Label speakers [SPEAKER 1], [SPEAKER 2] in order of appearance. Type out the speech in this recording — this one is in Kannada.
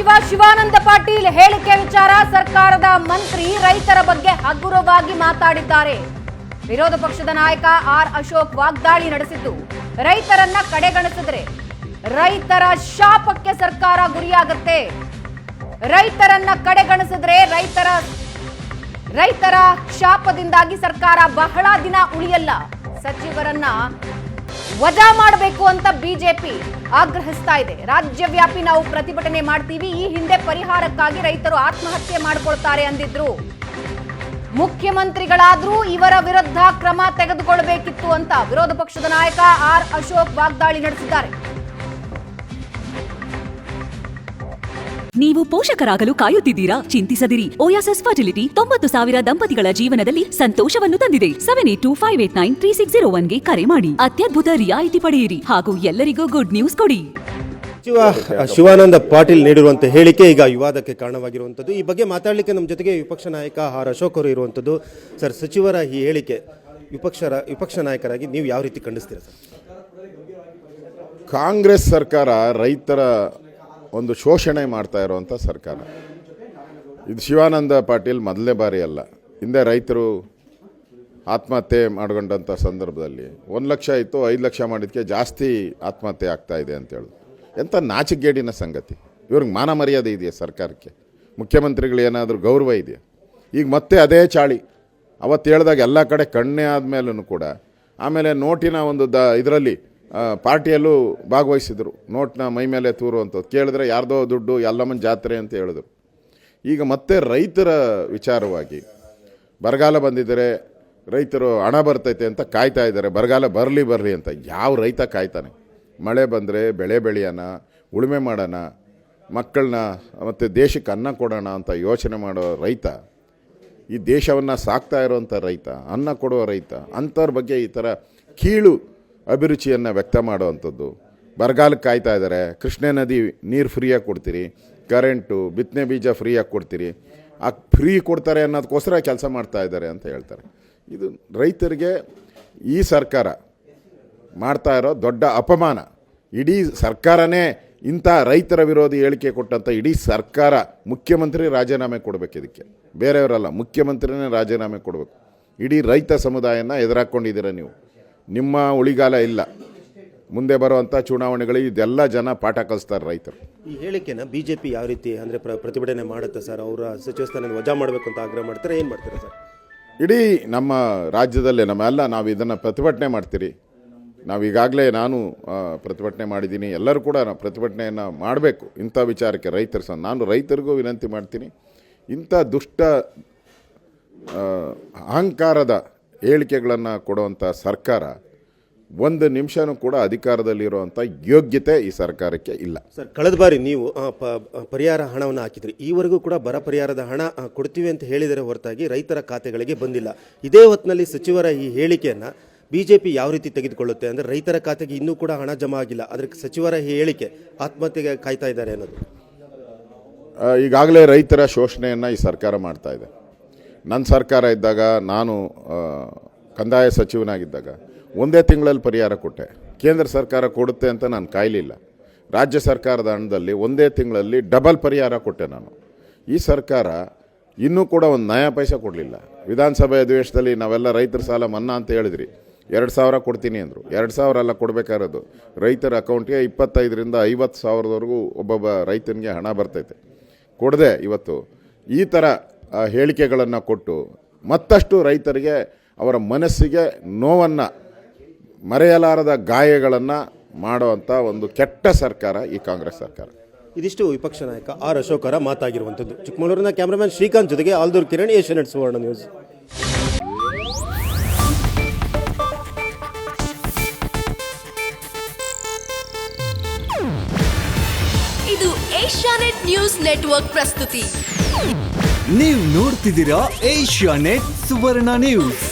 [SPEAKER 1] ಸಚಿವ ಶಿವಾನಂದ ಪಾಟೀಲ್ ಹೇಳಿಕೆ ವಿಚಾರ ಸರ್ಕಾರದ ಮಂತ್ರಿ ರೈತರ ಬಗ್ಗೆ ಹಗುರವಾಗಿ ಮಾತಾಡಿದ್ದಾರೆ. ವಿರೋಧ ಪಕ್ಷದ ನಾಯಕ ಆರ್ ಅಶೋಕ್ ವಾಗ್ದಾಳಿ ನಡೆಸಿದ್ದು, ರೈತರನ್ನ ಕಡೆಗಣಿಸಿದ್ರೆ ರೈತರ ಶಾಪಕ್ಕೆ ಸರ್ಕಾರ ಗುರಿಯಾಗುತ್ತೆ. ರೈತರನ್ನ ಕಡೆಗಣಿಸಿದ್ರೆ ರೈತರ ಶಾಪದಿಂದಾಗಿ ಸರ್ಕಾರ ಬಹಳ ದಿನ ಉಳಿಯಲ್ಲ. ಸಚಿವರನ್ನ ವಜಾ ಮಾಡಬೇಕು ಅಂತ ಬಿಜೆಪಿ ಆಗ್ರಹಿಸ್ತಾ ಇದೆ. ರಾಜ್ಯವ್ಯಾಪಿ ನಾವು ಪ್ರತಿಭಟನೆ ಮಾಡ್ತೀವಿ, ಈ ಹಿಂದೆ ಪರಿಹಾರಕ್ಕಾಗಿ ರೈತರು ಆತ್ಮಹತ್ಯೆ ಮಾಡಿಕೊಳ್ತಾರೆ ಅಂದಿದ್ರು. ಮುಖ್ಯಮಂತ್ರಿಗಳಾದ್ರೂ ಇವರ ವಿರುದ್ಧ ಕ್ರಮ ತೆಗೆದುಕೊಳ್ಳಬೇಕಿತ್ತು ಅಂತ ವಿರೋಧ ಪಕ್ಷದ ನಾಯಕ ಆರ್ ಅಶೋಕ್ ವಾಗ್ದಾಳಿ ನಡೆಸಿದ್ದಾರೆ.
[SPEAKER 2] ನೀವು ಪೋಷಕರಾಗಲು ಕಾಯುತ್ತಿದ್ದೀರಾ? ಚಿಂತಿಸದಿರಿ. ಓಯಾಸಿಸ್ ಫರ್ಟಿಲಿಟಿ 90,000 ದಂಪತಿಗಳ ಜೀವನದಲ್ಲಿ ಸಂತೋಷವನ್ನು ತಂದಿದೆ. 7825893601ಗೆ ಕರೆ ಮಾಡಿ. ಅತ್ಯದ್ಭುತ ರಿಯಾಯಿತಿ ಪಡೆಯಿರಿ ಹಾಗೂ ಎಲ್ಲರಿಗೂ ಗುಡ್ ನ್ಯೂಸ್ ಕೊಡಿ.
[SPEAKER 3] ಸಚಿವ ಶಿವಾನಂದ ಪಾಟೀಲ್ ನೀಡಿರುವಂತಹ ಹೇಳಿಕೆ ಈಗ ವಿವಾದಕ್ಕೆ ಕಾರಣವಾಗಿರುವಂಥದ್ದು. ಈ ಬಗ್ಗೆ ಮಾತಾಡಲಿಕ್ಕೆ ನಮ್ಮ ಜೊತೆಗೆ ವಿಪಕ್ಷ ನಾಯಕ ಆರ್ ಅಶೋಕ್ ಅವರು ಇರುವಂಥದ್ದು. ಸರ್, ಸಚಿವರ ಈ ಹೇಳಿಕೆ ವಿಪಕ್ಷ ನಾಯಕರಾಗಿ ನೀವು ಯಾವ ರೀತಿ ಖಂಡಿಸ್ತೀರಾ ಸರ್?
[SPEAKER 4] ಕಾಂಗ್ರೆಸ್ ಸರ್ಕಾರ ರೈತರ ಒಂದು ಶೋಷಣೆ ಮಾಡ್ತಾ ಇರುವಂಥ ಸರ್ಕಾರ ಇದು. ಶಿವಾನಂದ ಪಾಟೀಲ್ ಮೊದಲನೇ ಬಾರಿ ಅಲ್ಲ. ಹಿಂದೆ ರೈತರು ಆತ್ಮಹತ್ಯೆ ಮಾಡಿಕೊಂಡಂಥ ಸಂದರ್ಭದಲ್ಲಿ 1 ಲಕ್ಷ ಇತ್ತು, 5 ಲಕ್ಷ ಮಾಡಿದ್ದಕ್ಕೆ ಜಾಸ್ತಿ ಆತ್ಮಹತ್ಯೆ ಆಗ್ತಾ ಇದೆ ಅಂತೇಳಿ. ಎಂಥ ನಾಚಿಕೆಗೇಡಿನ ಸಂಗತಿ. ಇವ್ರಿಗೆ ಮಾನ ಮರ್ಯಾದೆ ಇದೆಯಾ ಸರ್ಕಾರಕ್ಕೆ? ಮುಖ್ಯಮಂತ್ರಿಗಳು ಏನಾದರೂ ಗೌರವ ಇದೆಯಾ? ಈಗ ಮತ್ತೆ ಅದೇ ಚಾಳಿ. ಅವತ್ತು ಹೇಳಿದಾಗ ಎಲ್ಲ ಕಡೆ ಕಣ್ಣೆ ಆದಮೇಲೂ ಕೂಡ ಆಮೇಲೆ ನೋಟಿನ ಒಂದು ಇದರಲ್ಲಿ ಪಾರ್ಟಿಯಲ್ಲೂ ಭಾಗವಹಿಸಿದರು. ನೋಟ್ನ ಮೈ ಮೇಲೆ ತೂರುವಂಥದ್ದು ಕೇಳಿದ್ರೆ ಯಾರ್ದೋ ದುಡ್ಡು ಎಲ್ಲಮ್ಮನ ಜಾತ್ರೆ ಅಂತ ಹೇಳಿದ್ರು. ಈಗ ಮತ್ತೆ ರೈತರ ವಿಚಾರವಾಗಿ ಬರಗಾಲ ಬಂದಿದ್ದರೆ ರೈತರು ಹಣ ಬರ್ತೈತೆ ಅಂತ ಕಾಯ್ತಾ ಇದ್ದಾರೆ. ಬರಗಾಲ ಬರಲಿ ಅಂತ ಯಾವ ರೈತ ಕಾಯ್ತಾನೆ? ಮಳೆ ಬಂದರೆ ಬೆಳೆ ಬೆಳೆಯೋಣ, ಉಳುಮೆ ಮಾಡೋಣ, ಮಕ್ಕಳನ್ನ ಮತ್ತು ದೇಶಕ್ಕೆ ಅನ್ನ ಕೊಡೋಣ ಅಂತ ಯೋಚನೆ ಮಾಡೋ ರೈತ, ಈ ದೇಶವನ್ನು ಸಾಕ್ತಾ ಇರೋವಂಥ ರೈತ, ಅನ್ನ ಕೊಡುವ ರೈತ, ಅಂಥವ್ರ ಬಗ್ಗೆ ಈ ಥರ ಕೀಳು ಅಭಿರುಚಿಯನ್ನು ವ್ಯಕ್ತ ಮಾಡುವಂಥದ್ದು. ಬರಗಾಲಕ್ಕೆ ಕಾಯ್ತಾ ಇದ್ದಾರೆ. ಕೃಷ್ಣೆ ನದಿ ನೀರು ಫ್ರೀಯಾಗಿ ಕೊಡ್ತೀರಿ, ಕರೆಂಟು, ಬಿತ್ತನೆ ಬೀಜ ಫ್ರೀಯಾಗಿ ಕೊಡ್ತೀರಿ, ಆ ಫ್ರೀ ಕೊಡ್ತಾರೆ ಅನ್ನೋದಕ್ಕೋಸ್ಕರ ಕೆಲಸ ಮಾಡ್ತಾ ಇದ್ದಾರೆ ಅಂತ ಹೇಳ್ತಾರೆ. ಇದು ರೈತರಿಗೆ ಈ ಸರ್ಕಾರ ಮಾಡ್ತಾ ಇರೋ ದೊಡ್ಡ ಅಪಮಾನ. ಇಡೀ ಸರ್ಕಾರನೇ ಇಂಥ ರೈತರ ವಿರೋಧಿ ಹೇಳಿಕೆ ಕೊಟ್ಟಂಥ ಇಡೀ ಸರ್ಕಾರ, ಮುಖ್ಯಮಂತ್ರಿ ರಾಜೀನಾಮೆ ಕೊಡಬೇಕು. ಇದಕ್ಕೆ ಬೇರೆಯವರಲ್ಲ, ಮುಖ್ಯಮಂತ್ರಿನೇ ರಾಜೀನಾಮೆ ಕೊಡಬೇಕು. ಇಡೀ ರೈತ ಸಮುದಾಯನ ಎದುರಾಕೊಂಡಿದ್ದೀರ ನೀವು. ನಿಮ್ಮ ಉಳಿಗಾಲ ಇಲ್ಲ. ಮುಂದೆ ಬರುವಂಥ ಚುನಾವಣೆಗಳಿಗೆ ಇದೆಲ್ಲ ಜನ ಪಾಠ ಕಲಿಸ್ತಾರೆ ರೈತರು.
[SPEAKER 3] ಈ ಹೇಳಿಕೆನ ಬಿಜೆಪಿ ಯಾವ ರೀತಿ ಅಂದರೆ ಪ್ರತಿಭಟನೆ ಮಾಡುತ್ತೆ ಸರ್? ಅವರ ಸಚಿವ ಸ್ಥಾನ ವಜಾ ಮಾಡಬೇಕು ಅಂತ ಆಗ್ರಹ ಮಾಡ್ತಾರೆ, ಏನು ಮಾಡ್ತಾರೆ ಸರ್?
[SPEAKER 4] ಇಡೀ ನಮ್ಮ ರಾಜ್ಯದಲ್ಲೇ ನಾವು ಇದನ್ನು ಪ್ರತಿಭಟನೆ ಮಾಡ್ತೀರಿ. ನಾವೀಗಾಗಲೇ ನಾನು ಪ್ರತಿಭಟನೆ ಮಾಡಿದ್ದೀನಿ. ಎಲ್ಲರೂ ಕೂಡ ಪ್ರತಿಭಟನೆಯನ್ನು ಮಾಡಬೇಕು ಇಂಥ ವಿಚಾರಕ್ಕೆ. ರೈತರ ನಾನು ರೈತರಿಗೂ ವಿನಂತಿ ಮಾಡ್ತೀನಿ, ಇಂಥ ದುಷ್ಟ ಅಹಂಕಾರದ ಹೇಳಿಕೆಗಳನ್ನು ಕೊಡುವಂಥ ಸರ್ಕಾರ ಒಂದು ನಿಮಿಷನೂ ಕೂಡ ಅಧಿಕಾರದಲ್ಲಿರುವಂಥ ಯೋಗ್ಯತೆ ಈ ಸರ್ಕಾರಕ್ಕೆ ಇಲ್ಲ.
[SPEAKER 3] ಸರ್, ಕಳೆದ ಬಾರಿ ನೀವು ಪರಿಹಾರ ಹಣವನ್ನು ಹಾಕಿದ್ರಿ. ಈವರೆಗೂ ಕೂಡ ಬರ ಪರಿಹಾರದ ಹಣ ಕೊಡ್ತೀವಿ ಅಂತ ಹೇಳಿದರೆ ಹೊರತಾಗಿ ರೈತರ ಖಾತೆಗಳಿಗೆ ಬಂದಿಲ್ಲ. ಇದೇ ಹೊತ್ತಿನಲ್ಲಿ ಸಚಿವರ ಈ ಹೇಳಿಕೆಯನ್ನು ಬಿಜೆಪಿ ಯಾವ ರೀತಿ ತೆಗೆದುಕೊಳ್ಳುತ್ತೆ? ಅಂದರೆ ರೈತರ ಖಾತೆಗೆ ಇನ್ನೂ ಕೂಡ ಹಣ ಜಮಾ ಆಗಿಲ್ಲ, ಅದಕ್ಕೆ ಸಚಿವರ ಈ ಹೇಳಿಕೆ ಆತ್ಮಹತ್ಯೆಗೆ ಕಾಯ್ತಾ ಇದ್ದಾರೆ ಅನ್ನೋದು.
[SPEAKER 4] ಈಗಾಗಲೇ ರೈತರ ಶೋಷಣೆಯನ್ನು ಈ ಸರ್ಕಾರ ಮಾಡ್ತಾ ಇದೆ. ನನ್ನ ಸರ್ಕಾರ ಇದ್ದಾಗ, ನಾನು ಕಂದಾಯ ಸಚಿವನಾಗಿದ್ದಾಗ ಒಂದೇ ತಿಂಗಳಲ್ಲಿ ಪರಿಹಾರ ಕೊಟ್ಟೆ. ಕೇಂದ್ರ ಸರ್ಕಾರ ಕೊಡುತ್ತೆ ಅಂತ ನಾನು ಕಾಯಲಿಲ್ಲ. ರಾಜ್ಯ ಸರ್ಕಾರದ ಹಣದಲ್ಲಿ ಒಂದೇ ತಿಂಗಳಲ್ಲಿ ಡಬಲ್ ಪರಿಹಾರ ಕೊಟ್ಟೆ ನಾನು. ಈ ಸರ್ಕಾರ ಇನ್ನೂ ಕೂಡ ಒಂದು ನಯ ಪೈಸೆ ಕೊಡಲಿಲ್ಲ. ವಿಧಾನಸಭೆ ಅಧಿವೇಶನದಲ್ಲಿ ನಾವೆಲ್ಲ ರೈತರ ಸಾಲ ಮನ್ನಾ ಅಂತ ಹೇಳಿದ್ರಿ. 2,000 ಕೊಡ್ತೀನಿ ಅಂದರು. 2,000 ಎಲ್ಲ ಕೊಡಬೇಕಾಗಿರೋದು ರೈತರ ಅಕೌಂಟ್ಗೆ 25,000ರಿಂದ 50,000ವರೆಗೂ ಒಬ್ಬೊಬ್ಬ ರೈತನಿಗೆ ಹಣ ಬರ್ತೈತೆ. ಕೊಡದೆ ಇವತ್ತು ಈ ಥರ ಹೇಳಿಕೆಗಳನ್ನು ಕೊಟ್ಟು ಮತ್ತಷ್ಟು ರೈತರಿಗೆ ಅವರ ಮನಸ್ಸಿಗೆ ನೋವನ್ನು, ಮರೆಯಲಾರದ ಗಾಯಗಳನ್ನು ಮಾಡುವಂಥ ಒಂದು ಕೆಟ್ಟ ಸರ್ಕಾರ ಈ ಕಾಂಗ್ರೆಸ್ ಸರ್ಕಾರ.
[SPEAKER 3] ಇದಿಷ್ಟು ವಿಪಕ್ಷ ನಾಯಕ ಆರ್ ಅಶೋಕ್ ಅವರ ಮಾತಾಗಿರುವಂಥದ್ದು. ಚಿಕ್ಕಮಗಳೂರಿನ ಕ್ಯಾಮರಾಮನ್ ಶ್ರೀಕಾಂತ್ ಜೊತೆಗೆ ಆಲ್ದೂರ್ ಕಿರಣ್, ಏಷ್ಯಾನೆಟ್ ಸುವರ್ಣ ನ್ಯೂಸ್.
[SPEAKER 5] ಇದು ಏಷ್ಯಾನೆಟ್ ನ್ಯೂಸ್ ನೆಟ್ವರ್ಕ್ ಪ್ರಸ್ತುತಿ.
[SPEAKER 6] ನೀವು ನೋಡ್ತಿದ್ದೀರಾ ಏಷ್ಯಾನೆಟ್ ಸುವರ್ಣ ನ್ಯೂಸ್.